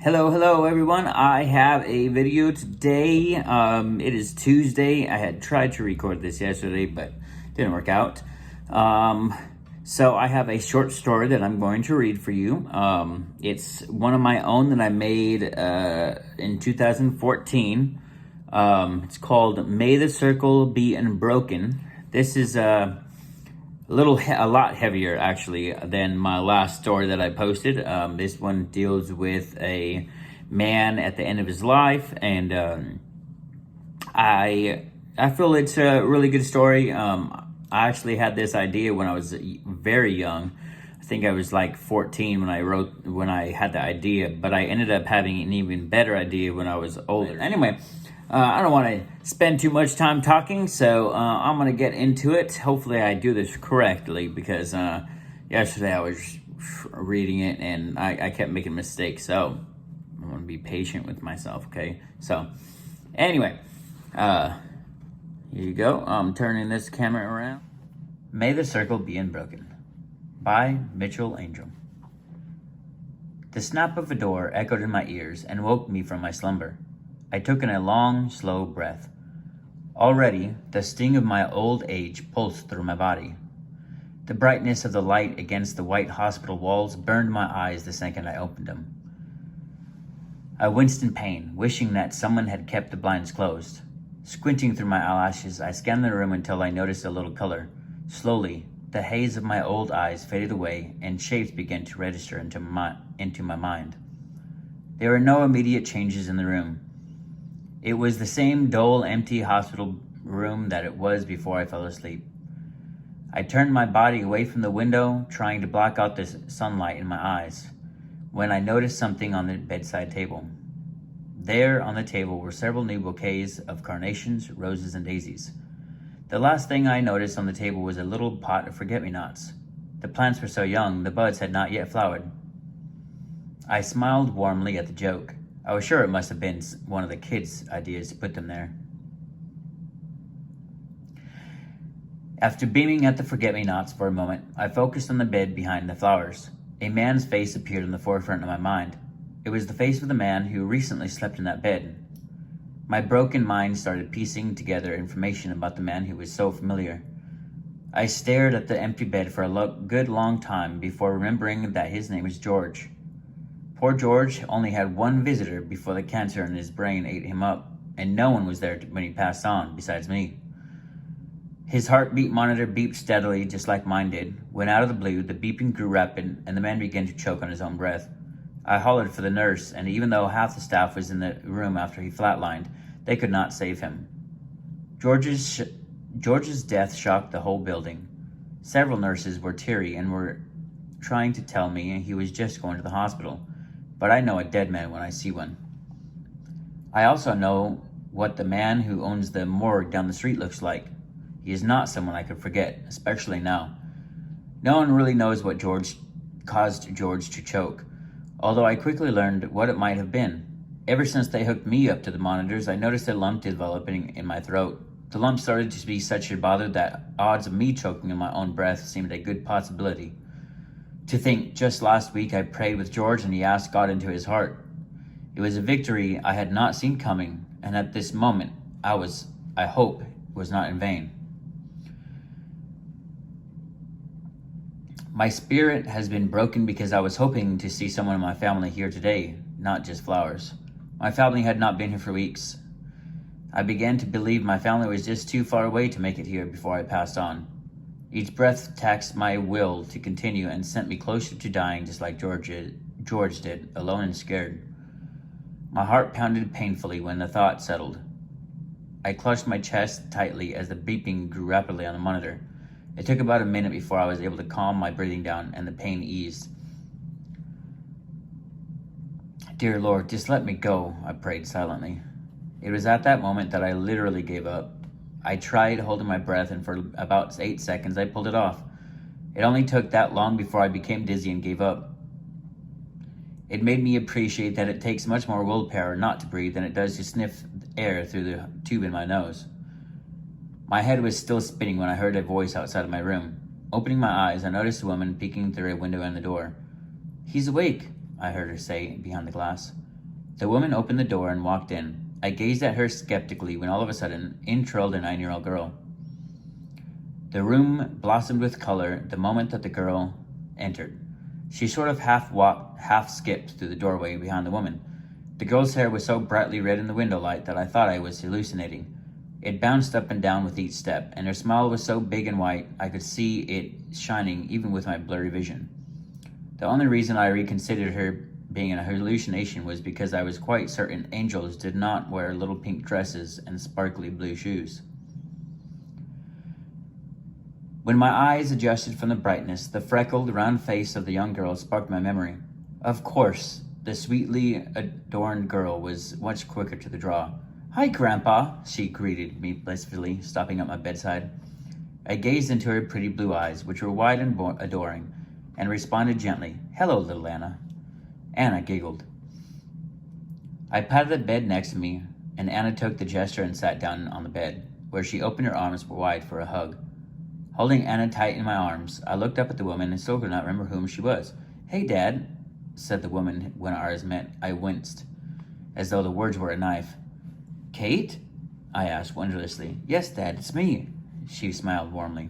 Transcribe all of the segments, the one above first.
Hello everyone. I have a video today. It is Tuesday. I had tried to record this yesterday, but didn't work out. So I have a short story that I'm going to read for you. It's one of my own that I made in 2014. It's called May the Circle Be Unbroken. This is a lot heavier actually than my last story that I posted. This one deals with a man at the end of his life, and I feel it's a really good story. I actually had this idea when I was very young. I think I was like 14 when I had the idea, but I ended up having an even better idea when I was older. Anyway, I don't want to spend too much time talking, so I'm going to get into it. Hopefully I do this correctly, because yesterday I was reading it and I kept making mistakes, so I want to be patient with myself, okay? So, anyway, here you go. I'm turning this camera around. May the Circle Be Unbroken by Mitchell Angel. The snap of a door echoed in my ears and woke me from my slumber. I took in a long, slow breath. Already, the sting of my old age pulsed through my body. The brightness of the light against the white hospital walls burned my eyes the second I opened them. I winced in pain, wishing that someone had kept the blinds closed. Squinting through my eyelashes, I scanned the room until I noticed a little color. Slowly, the haze of my old eyes faded away and shapes began to register into my mind. There were no immediate changes in the room. It was the same dull, empty hospital room that it was before I fell asleep. I turned my body away from the window, trying to block out the sunlight in my eyes, when I noticed something on the bedside table. There on the table were several new bouquets of carnations, roses, and daisies. The last thing I noticed on the table was a little pot of forget-me-nots. The plants were so young, the buds had not yet flowered. I smiled warmly at the joke. I was sure it must have been one of the kids' ideas to put them there. After beaming at the forget-me-nots for a moment, I focused on the bed behind the flowers. A man's face appeared in the forefront of my mind. It was the face of the man who recently slept in that bed. My broken mind started piecing together information about the man who was so familiar. I stared at the empty bed for a good long time before remembering that his name was George. Poor George only had one visitor before the cancer in his brain ate him up, and no one was there when he passed on besides me. His heartbeat monitor beeped steadily, just like mine did. When out of the blue, the beeping grew rapid, and the man began to choke on his own breath. I hollered for the nurse, and even though half the staff was in the room after he flatlined, they could not save him. George's death shocked the whole building. Several nurses were teary and were trying to tell me he was just going to the hospital. But I know a dead man when I see one. I also know what the man who owns the morgue down the street looks like. He is not someone I could forget, especially now. No one really knows what caused George to choke, although I quickly learned what it might have been. Ever since they hooked me up to the monitors, I noticed a lump developing in my throat. The lump started to be such a bother that odds of me choking in my own breath seemed a good possibility. To think, just last week I prayed with George and he asked God into his heart. It was a victory I had not seen coming, and at this moment, I hope, was not in vain. My spirit has been broken because I was hoping to see someone in my family here today, not just flowers. My family had not been here for weeks. I began to believe my family was just too far away to make it here before I passed on. Each breath taxed my will to continue and sent me closer to dying, just like George did, alone and scared. My heart pounded painfully when the thought settled. I clutched my chest tightly as the beeping grew rapidly on the monitor. It took about a minute before I was able to calm my breathing down and the pain eased. Dear Lord, just let me go, I prayed silently. It was at that moment that I literally gave up. I tried holding my breath, and for about 8 seconds, I pulled it off. It only took that long before I became dizzy and gave up. It made me appreciate that it takes much more willpower not to breathe than it does to sniff air through the tube in my nose. My head was still spinning when I heard a voice outside of my room. Opening my eyes, I noticed a woman peeking through a window in the door. "He's awake," I heard her say behind the glass. The woman opened the door and walked in. I gazed at her skeptically when all of a sudden in trailed a 9-year-old girl. The room blossomed with color the moment that the girl entered. She sort of half walked, half skipped through the doorway behind the woman. The girl's hair was so brightly red in the window light that I thought I was hallucinating. It bounced up and down with each step, and her smile was so big and white I could see it shining even with my blurry vision. The only reason I reconsidered her being a hallucination was because I was quite certain angels did not wear little pink dresses and sparkly blue shoes. When my eyes adjusted from the brightness, the freckled, round face of the young girl sparked my memory. Of course, the sweetly adorned girl was much quicker to the draw. "Hi, Grandpa," she greeted me blissfully, stopping at my bedside. I gazed into her pretty blue eyes, which were wide and adoring, and responded gently, "Hello, little Anna." Anna giggled. I patted the bed next to me, and Anna took the gesture and sat down on the bed, where she opened her arms wide for a hug. Holding Anna tight in my arms, I looked up at the woman and still could not remember whom she was. "Hey, Dad," said the woman when our eyes met. I winced, as though the words were a knife. "Kate?" I asked wonderously. "Yes, Dad, it's me." She smiled warmly.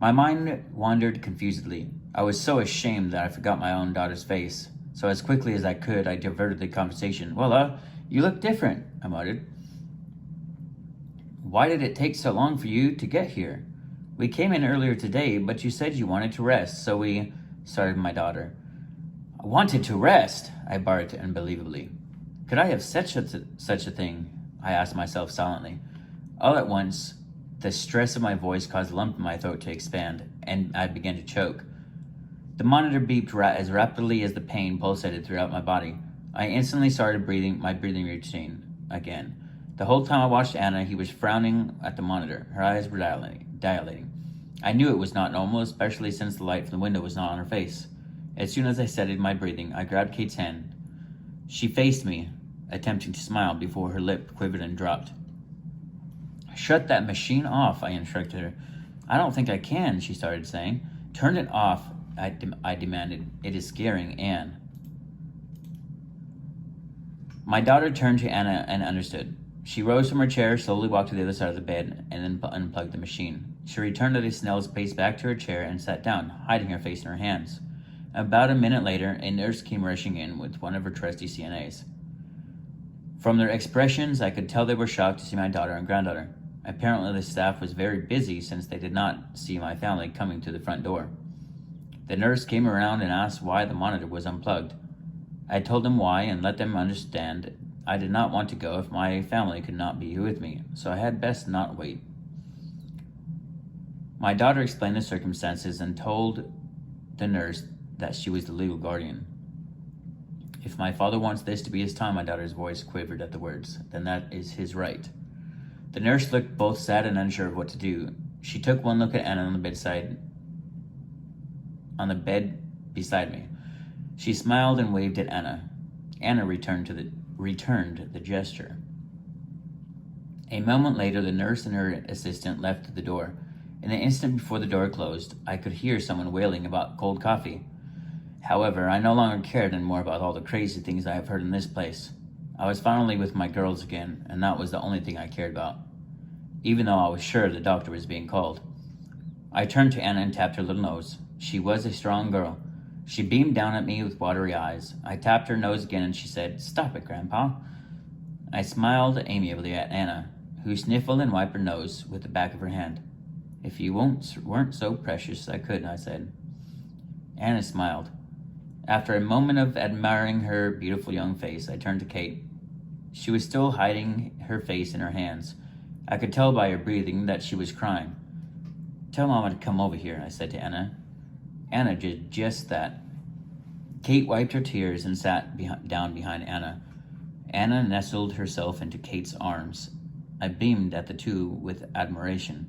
My mind wandered confusedly. I was so ashamed that I forgot my own daughter's face. So as quickly as I could, I diverted the conversation. "Well, you look different," I muttered. "Why did it take so long for you to get here? We came in earlier today, but you said you wanted to rest, so we," started my daughter. "I wanted to rest," I barked unbelievably. Could I have said such a thing? I asked myself silently. All at once, the stress of my voice caused a lump in my throat to expand, and I began to choke. The monitor beeped as rapidly as the pain pulsated throughout my body. I instantly started my breathing routine again. The whole time I watched Anna, he was frowning at the monitor. Her eyes were dilating. I knew it was not normal, especially since the light from the window was not on her face. As soon as I steadied my breathing, I grabbed Kate's hand. She faced me, attempting to smile before her lip quivered and dropped. "Shut that machine off," I instructed her. "I don't think I can," she started saying. "Turn it off," I demanded. "It is scaring Anne." My daughter turned to Anna and understood. She rose from her chair, slowly walked to the other side of the bed, and then unplugged the machine. She returned at a snail's pace back to her chair and sat down, hiding her face in her hands. About a minute later, a nurse came rushing in with one of her trusty CNAs. From their expressions, I could tell they were shocked to see my daughter and granddaughter. Apparently, the staff was very busy since they did not see my family coming to the front door. The nurse came around and asked why the monitor was unplugged. I told them why and let them understand I did not want to go if my family could not be with me, so I had best not wait. My daughter explained the circumstances and told the nurse that she was the legal guardian. "If my father wants this to be his time," my daughter's voice quivered at the words, "then that is his right." The nurse looked both sad and unsure of what to do. She took one look at Anna on the bed beside me. She smiled and waved at Anna. Anna returned the gesture. A moment later, the nurse and her assistant left the door. In the instant before the door closed, I could hear someone wailing about cold coffee. However, I no longer cared anymore about all the crazy things I have heard in this place. I was finally with my girls again, and that was the only thing I cared about, even though I was sure the doctor was being called. I turned to Anna and tapped her little nose. She was a strong girl. She beamed down at me with watery eyes. I tapped her nose again and she said, "Stop it, Grandpa." I smiled amiably at Anna, who sniffled and wiped her nose with the back of her hand. "If you weren't so precious, I could," I said. Anna smiled. After a moment of admiring her beautiful young face, I turned to Kate. She was still hiding her face in her hands. I could tell by her breathing that she was crying. "Tell Mama to come over here," I said to Anna. Anna did just that. Kate wiped her tears and sat down behind Anna. Anna nestled herself into Kate's arms. I beamed at the two with admiration.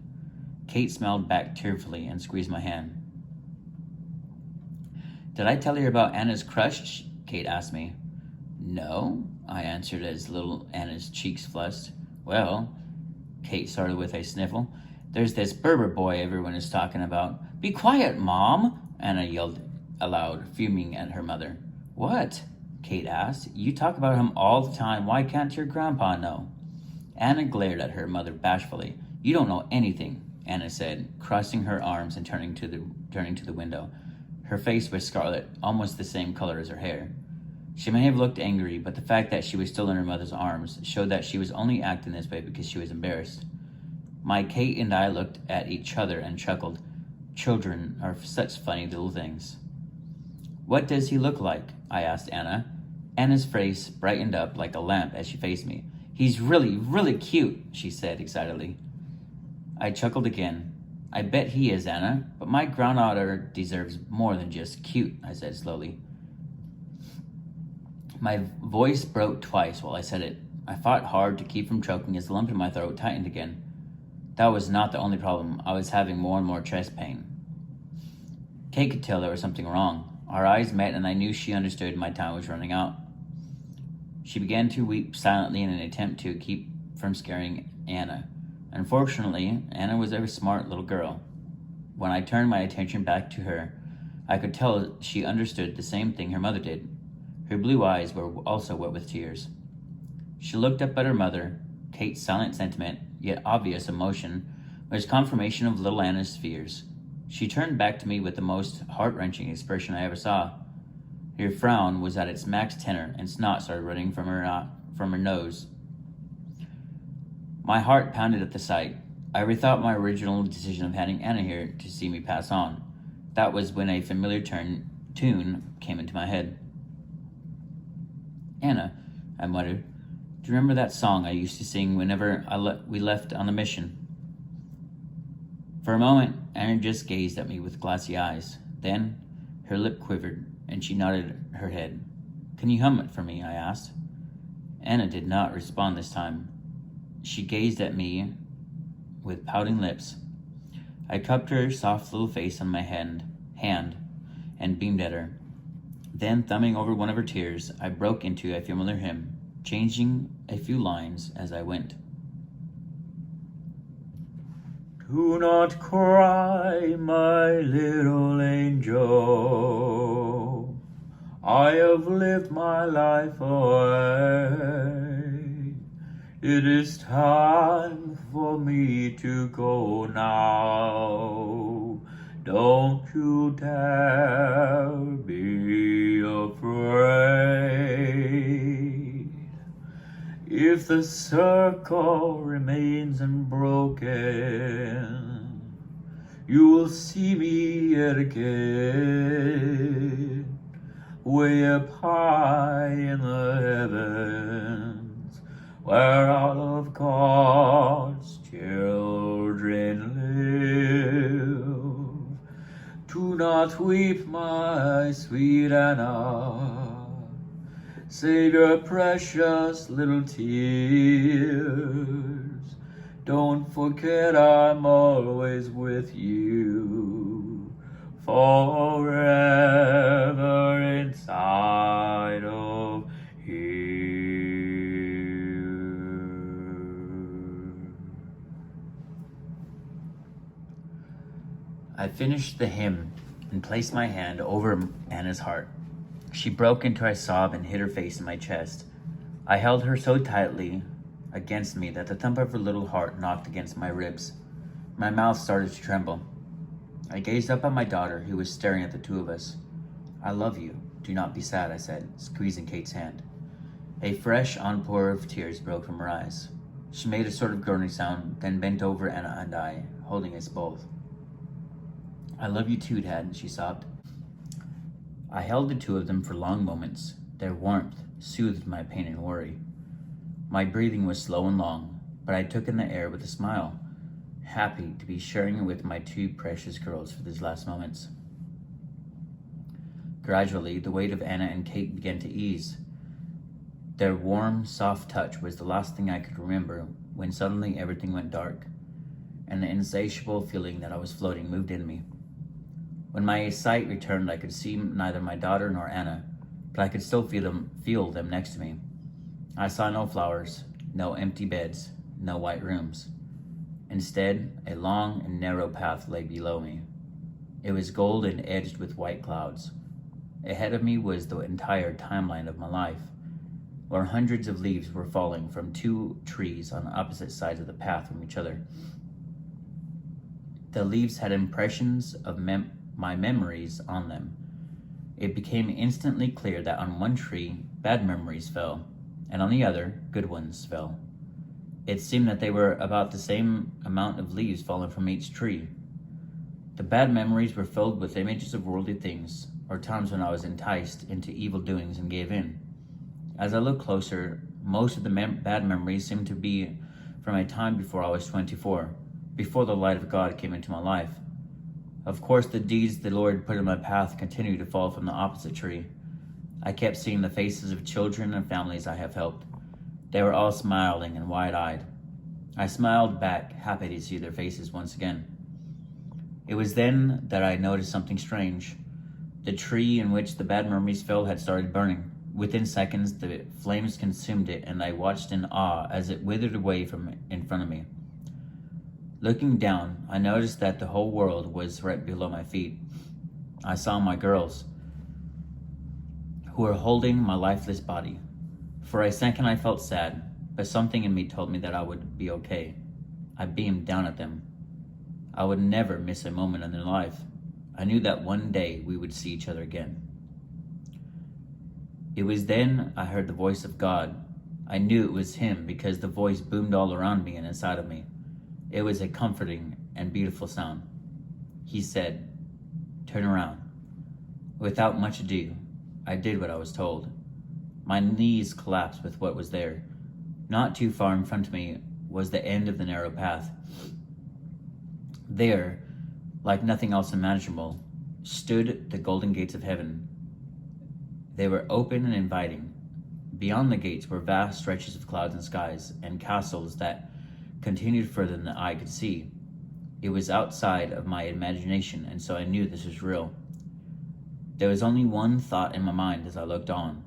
Kate smiled back tearfully and squeezed my hand. "Did I tell you about Anna's crush?" Kate asked me. "No," I answered as little Anna's cheeks flushed. "Well," Kate started with a sniffle, "there's this Berber boy everyone is talking about." "Be quiet, Mom!" Anna yelled aloud, fuming at her mother. "What?" Kate asked. You talk about him all the time. Why can't your grandpa know? Anna glared at her mother bashfully. You don't know anything, Anna said, crossing her arms and turning to the window. Her face was scarlet, almost the same color as her hair. She may have looked angry, but the fact that she was still in her mother's arms showed that she was only acting this way because she was embarrassed. My Kate and I looked at each other and chuckled. Children are such funny little things. What does he look like? I asked Anna. Anna's face brightened up like a lamp as she faced me. He's really, really cute, she said excitedly. I chuckled again. I bet he is, Anna, but my granddaughter deserves more than just cute, I said slowly. My voice broke twice while I said it. I fought hard to keep from choking as the lump in my throat tightened again. That was not the only problem. I was having more and more chest pain. Kate could tell there was something wrong. Our eyes met and I knew she understood my time was running out. She began to weep silently in an attempt to keep from scaring Anna. Unfortunately, Anna was a smart little girl. When I turned my attention back to her, I could tell she understood the same thing her mother did. Her blue eyes were also wet with tears. She looked up at her mother. Kate's silent sentiment, yet obvious emotion, was confirmation of little Anna's fears. She turned back to me with the most heart-wrenching expression I ever saw. Her frown was at its max tenor, and snot started running from her nose. My heart pounded at the sight. I rethought my original decision of having Anna here to see me pass on. That was when a familiar tune came into my head. Anna, I muttered, do you remember that song I used to sing whenever we left on the mission? For a moment, Anna just gazed at me with glassy eyes. Then, her lip quivered, and she nodded her head. Can you hum it for me? I asked. Anna did not respond this time. She gazed at me with pouting lips. I cupped her soft little face on my hand and beamed at her. Then, thumbing over one of her tears, I broke into a familiar hymn, changing a few lines as I went. Do not cry, my little angel. I have lived my life away. It is time for me to go now. Don't you dare be afraid. If the circle remains unbroken, you will see me yet again, way up high in the heavens, where all of God's children live. Do not weep, my sweet Anna. Save your precious little tears. Don't forget I'm always with you, forever inside of here. I finished the hymn and placed my hand over Anna's heart. She broke into a sob and hid her face in my chest. I held her so tightly against me that the thump of her little heart knocked against my ribs. My mouth started to tremble. I gazed up at my daughter, who was staring at the two of us. I love you. Do not be sad, I said, squeezing Kate's hand. A fresh onpour of tears broke from her eyes. She made a sort of groaning sound, then bent over Anna and I, holding us both. I love you too, Dad, she sobbed. I held the two of them for long moments. Their warmth soothed my pain and worry. My breathing was slow and long, but I took in the air with a smile, happy to be sharing it with my two precious girls for these last moments. Gradually, the weight of Anna and Kate began to ease. Their warm, soft touch was the last thing I could remember when suddenly everything went dark, and the insatiable feeling that I was floating moved in me. When my sight returned, I could see neither my daughter nor Anna, but I could still feel them next to me. I saw no flowers, no empty beds, no white rooms. Instead, a long and narrow path lay below me. It was gold and edged with white clouds. Ahead of me was the entire timeline of my life, where hundreds of leaves were falling from two trees on opposite sides of the path from each other. The leaves had impressions of my memories on them. It became instantly clear that on one tree, bad memories fell, and on the other, good ones fell. It seemed that they were about the same amount of leaves falling from each tree. The bad memories were filled with images of worldly things, or times when I was enticed into evil doings and gave in. As I looked closer, most of the bad memories seemed to be from a time before I was 24, before the light of God came into my life. Of course, the deeds the Lord put in my path continued to fall from the opposite tree. I kept seeing the faces of children and families I have helped. They were all smiling and wide-eyed. I smiled back, happy to see their faces once again. It was then that I noticed something strange. The tree in which the bad memories fell had started burning. Within seconds, the flames consumed it, and I watched in awe as it withered away from in front of me. Looking down, I noticed that the whole world was right below my feet. I saw my girls, who were holding my lifeless body. For a second I felt sad, but something in me told me that I would be okay. I beamed down at them. I would never miss a moment in their life. I knew that one day we would see each other again. It was then I heard the voice of God. I knew it was Him because the voice boomed all around me and inside of me. It was a comforting and beautiful sound. He said, "Turn around." Without much ado, I did what I was told. My knees collapsed with what was there. Not too far in front of me was the end of the narrow path. There, like nothing else imaginable, stood the golden gates of heaven. They were open and inviting. Beyond the gates were vast stretches of clouds and skies, and castles that continued further than the eye could see. It was outside of my imagination, and so I knew this was real. There was only one thought in my mind as I looked on.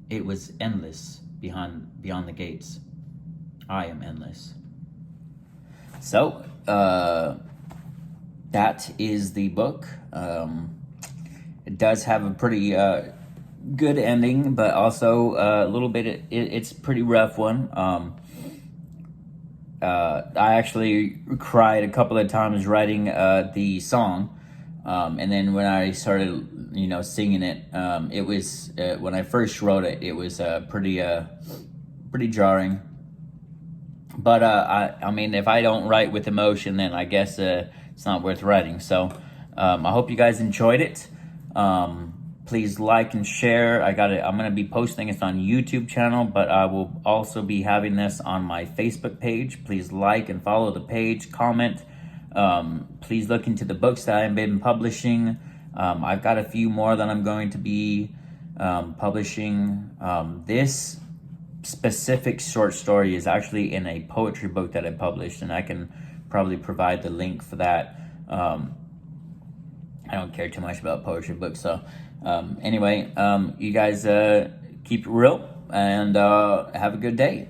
It was endless beyond the gates. I am endless. So, that is the book. It does have a pretty good ending, but also a little bit, it's a pretty rough one. I actually cried a couple of times writing the song. And then when I started, singing it, it was, when I first wrote it, it was pretty jarring. But I mean, if I don't write with emotion, then I guess it's not worth writing. So I hope you guys enjoyed it. Please like and share. I'm going to be posting this on YouTube channel, but I will also be having this on my Facebook page. Please like and follow the page, comment. Please look into the books that I've been publishing. I've got a few more that I'm going to be publishing. This specific short story is actually in a poetry book that I published, and I can probably provide the link for that. I don't care too much about poetry books, so anyway, you guys keep it real and have a good day.